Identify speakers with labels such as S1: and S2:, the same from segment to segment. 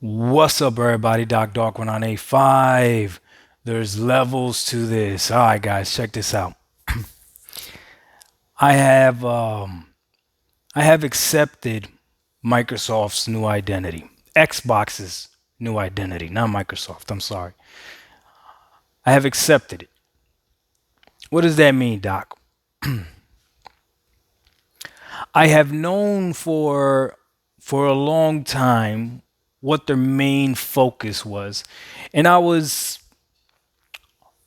S1: What's up, everybody? Doc Dark 198.5. There's levels to this. All right, guys, check this out. I have I have accepted Microsoft's new identity, Xbox's new identity, not Microsoft. I'm sorry. I have accepted it. What does that mean, Doc? I have known for a long time what their main focus was, and I was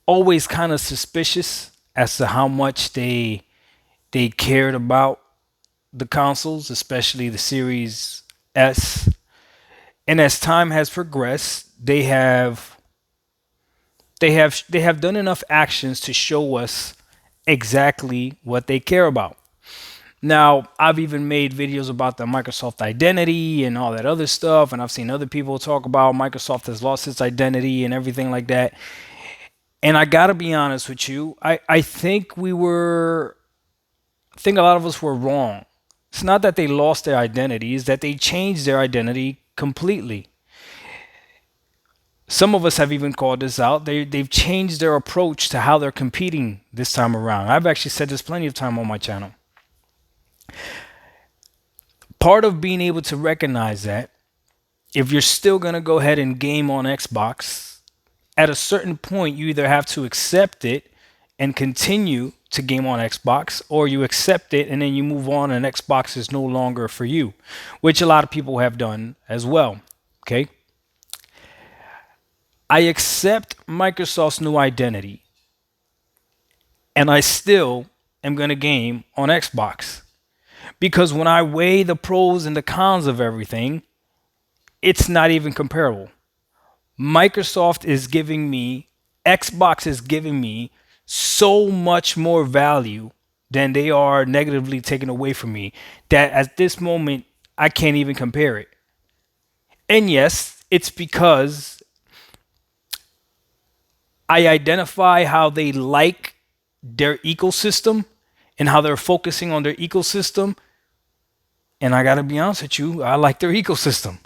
S1: always kind of suspicious as to how much they cared about the consoles, especially the Series S. And as time has progressed, they have done enough actions to show us exactly what they care about. Now, I've even made videos about the Microsoft identity and all that other stuff, and I've seen other people talk about Microsoft has lost its identity and everything like that. And I gotta be honest with you, I think a lot of us were wrong. It's not that they lost their identity, it's that they changed their identity completely. Some of us have even called this out. They've changed their approach to how they're competing this time around. I've actually said this plenty of time on my channel. Part of being able to recognize that, if you're still going to go ahead and game on Xbox, at a certain point, you either have to accept it and continue to game on Xbox, or you accept it and then you move on, and Xbox is no longer for you, which a lot of people have done as well. Okay. I accept Microsoft's new identity, and I still am going to game on Xbox because when I weigh the pros and the cons of everything, it's not even comparable. Microsoft is giving me, Xbox is giving me so much more value than they are negatively taken away from me that at this moment, I can't even compare it. And yes, it's because I identify how they like their ecosystem and how they're focusing on their ecosystem. And I got to be honest with you, I like their ecosystem.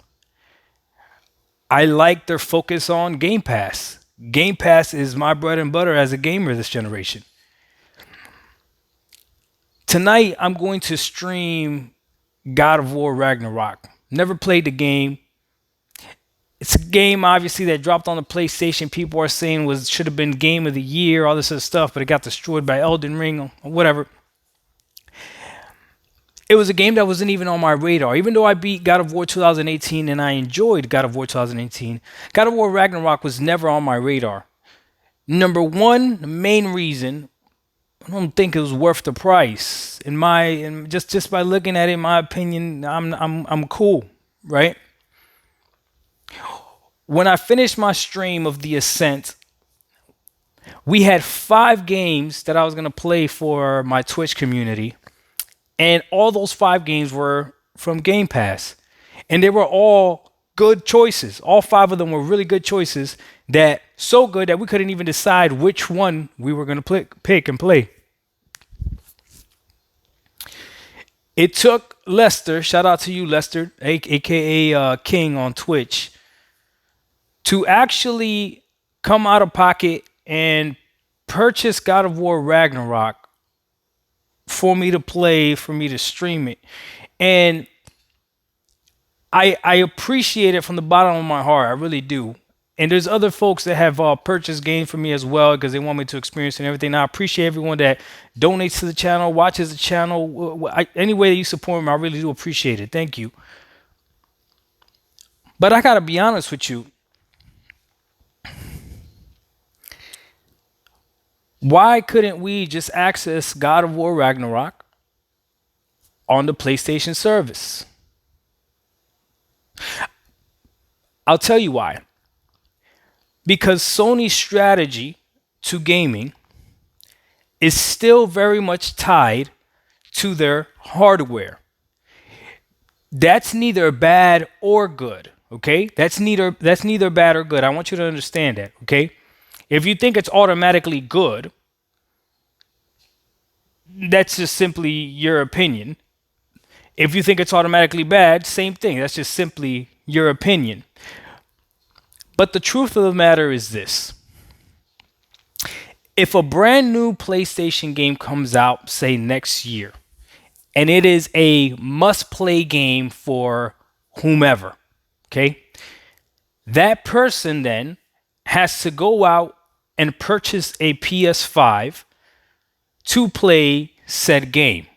S1: I like their focus on Game Pass. Game Pass is my bread and butter as a gamer this generation. Tonight, I'm going to stream God of War Ragnarok. Never played the game. It's a game obviously that dropped on the PlayStation. People are saying was should have been game of the year, all this other stuff, but it got destroyed by Elden Ring or whatever. It was a game that wasn't even on my radar. Even though I beat God of War 2018 and I enjoyed God of War 2018, God of War Ragnarok was never on my radar. Number one, the main reason, I don't think it was worth the price. Just by looking at it, in my opinion, I'm cool, right? When I finished my stream of The Ascent, we had 5 games that I was gonna play for my Twitch community. And all those 5 games were from Game Pass. And they were all good choices. All 5 of them were really good choices, that so good that we couldn't even decide which one we were going to pick and play. It took Lester, shout out to you, Lester, aka King on Twitch, to actually come out of pocket and purchase God of War Ragnarok for me to play, for me to stream it. And I appreciate it from the bottom of my heart. I really do. And there's other folks that have purchased games for me as well because they want me to experience it and everything. Now, I appreciate everyone that donates to the channel, watches the channel. Any way that you support me, I really do appreciate it. Thank you. But I got to be honest with you. Why couldn't we just access God of War Ragnarok on the PlayStation service? I'll tell you why. Because Sony's strategy to gaming is still very much tied to their hardware. That's neither bad or good, okay? That's neither bad or good. I want you to understand that, okay? If you think it's automatically good, that's just simply your opinion. If you think it's automatically bad, same thing. That's just simply your opinion. But the truth of the matter is this. If a brand new PlayStation game comes out, say next year, and it is a must play game for whomever, okay? That person then has to go out and purchase a PS5 to play said game,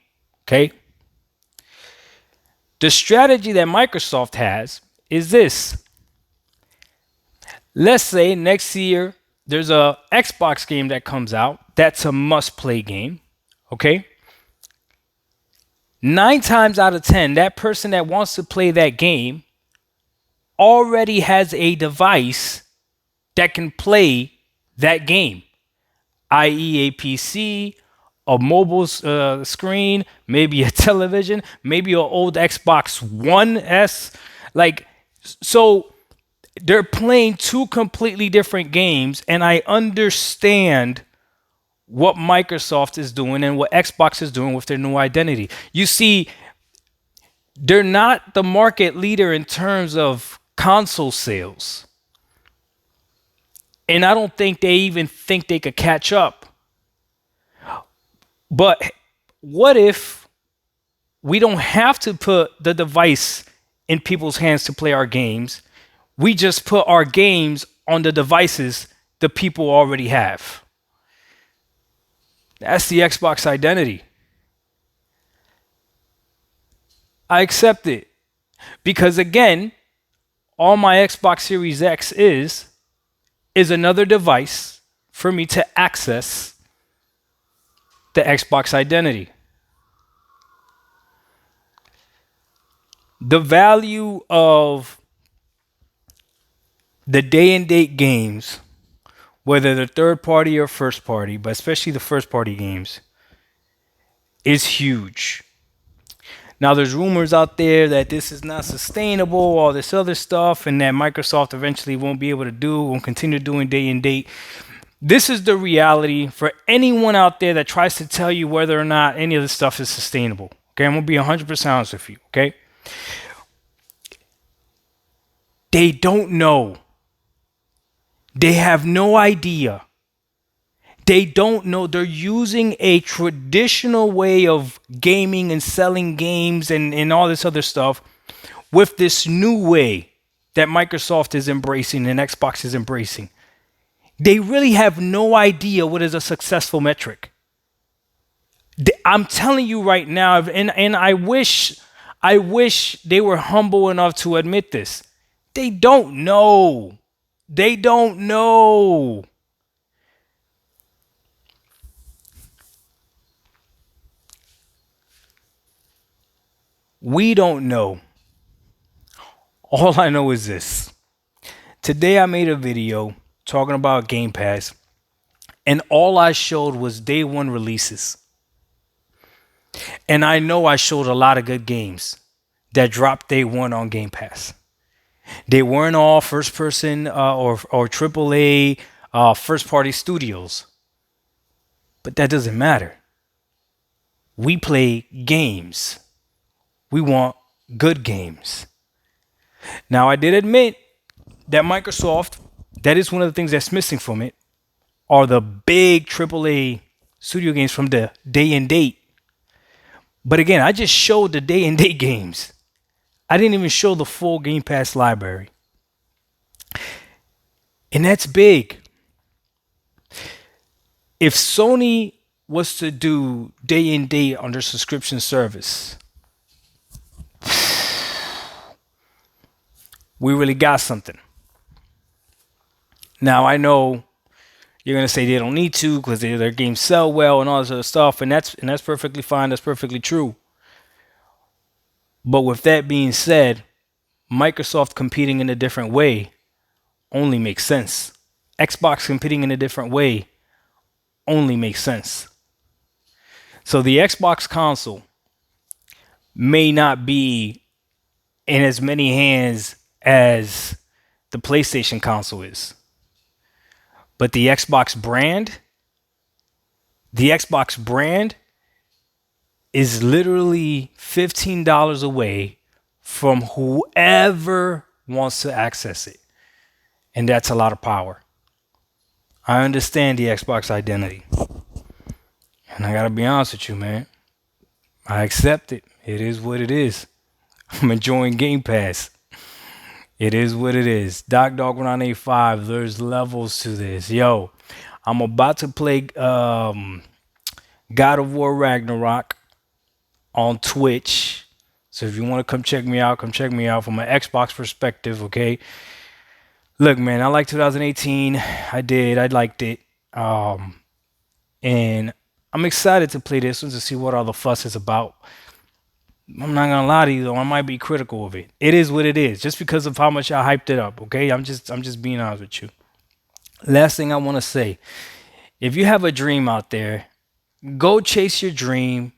S1: okay? The strategy that Microsoft has is this. Let's say next year there's a Xbox game that comes out that's a must play game, okay? 9 times out of 10, that person that wants to play that game already has a device that can play that game, i.e., a PC, a mobile screen, maybe a television, maybe an old Xbox One S. Like, so they're playing two completely different games, and I understand what Microsoft is doing and what Xbox is doing with their new identity. You see, they're not the market leader in terms of console sales. And I don't think they even think they could catch up. But what if we don't have to put the device in people's hands to play our games? We just put our games on the devices the people already have. That's the Xbox identity. I accept it. Because again, all my Xbox Series X is another device for me to access the Xbox identity. The value of the day and date games, whether they're third party or first party, but especially the first party games, is huge. Now, there's rumors out there that this is not sustainable, all this other stuff, and that Microsoft eventually won't be able to won't continue doing day and date. This is the reality for anyone out there that tries to tell you whether or not any of this stuff is sustainable. Okay, I'm going to be 100% honest with you, okay? They don't know. They have no idea. They don't know. They're using a traditional way of gaming and selling games and all this other stuff with this new way that Microsoft is embracing and Xbox is embracing. They really have no idea what is a successful metric. I'm telling you right now, and I wish they were humble enough to admit this. They don't know. They don't know. We don't know. All I know is this. Today I made a video talking about Game Pass, and all I showed was day one releases. And I know I showed a lot of good games that dropped day one on Game Pass. They weren't all first person or AAA first party studios. But that doesn't matter. We play games. We want good games. Now, I did admit that Microsoft, that is one of the things that's missing from it, are the big AAA studio games from the day and date. But again, I just showed the day and date games. I didn't even show the full Game Pass library. And that's big. If Sony was to do day and date on their subscription service, we really got something. Now, I know you're going to say they don't need to because their games sell well and all this other stuff, and that's perfectly fine. That's perfectly true. But with that being said, Microsoft competing in a different way only makes sense. Xbox competing in a different way only makes sense. So the Xbox console may not be in as many hands as the PlayStation console is. But the Xbox brand is literally $15 away from whoever wants to access it. And that's a lot of power. I understand the Xbox identity. And I gotta be honest with you, man. I accept it. It is what it is. I'm enjoying Game Pass. It is what it is. Doc Dog 1985, there's levels to this. Yo, I'm about to play God of War Ragnarok on Twitch. So if you want to come check me out, come check me out from an Xbox perspective, okay? Look, man, I like 2018. I did. I liked it. Um, and I'm excited to play this one to see what all the fuss is about. I'm not gonna lie to you though, I might be critical of it. It is what it is, just because of how much I hyped it up, okay? I'm just being honest with you. Last thing I wanna say, if you have a dream out there, go chase your dream.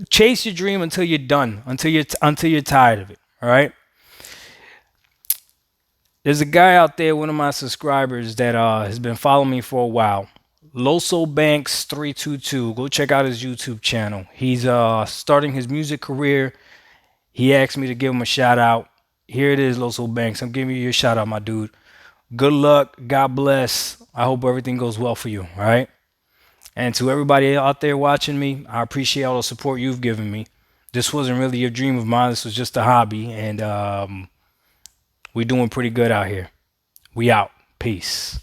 S1: Chase your dream until you're done, until you're tired of it. All right. There's a guy out there, one of my subscribers that has been following me for a while. Loso Banks 322. Go check out his YouTube channel. He's starting his music career. He asked me to give him a shout out. Here it is, Loso Banks. I'm giving you your shout out, my dude. Good luck. God bless. I hope everything goes well for you. All right. And to everybody out there watching me, I appreciate all the support you've given me. This wasn't really a dream of mine. This was just a hobby. And we're doing pretty good out here. We out. Peace.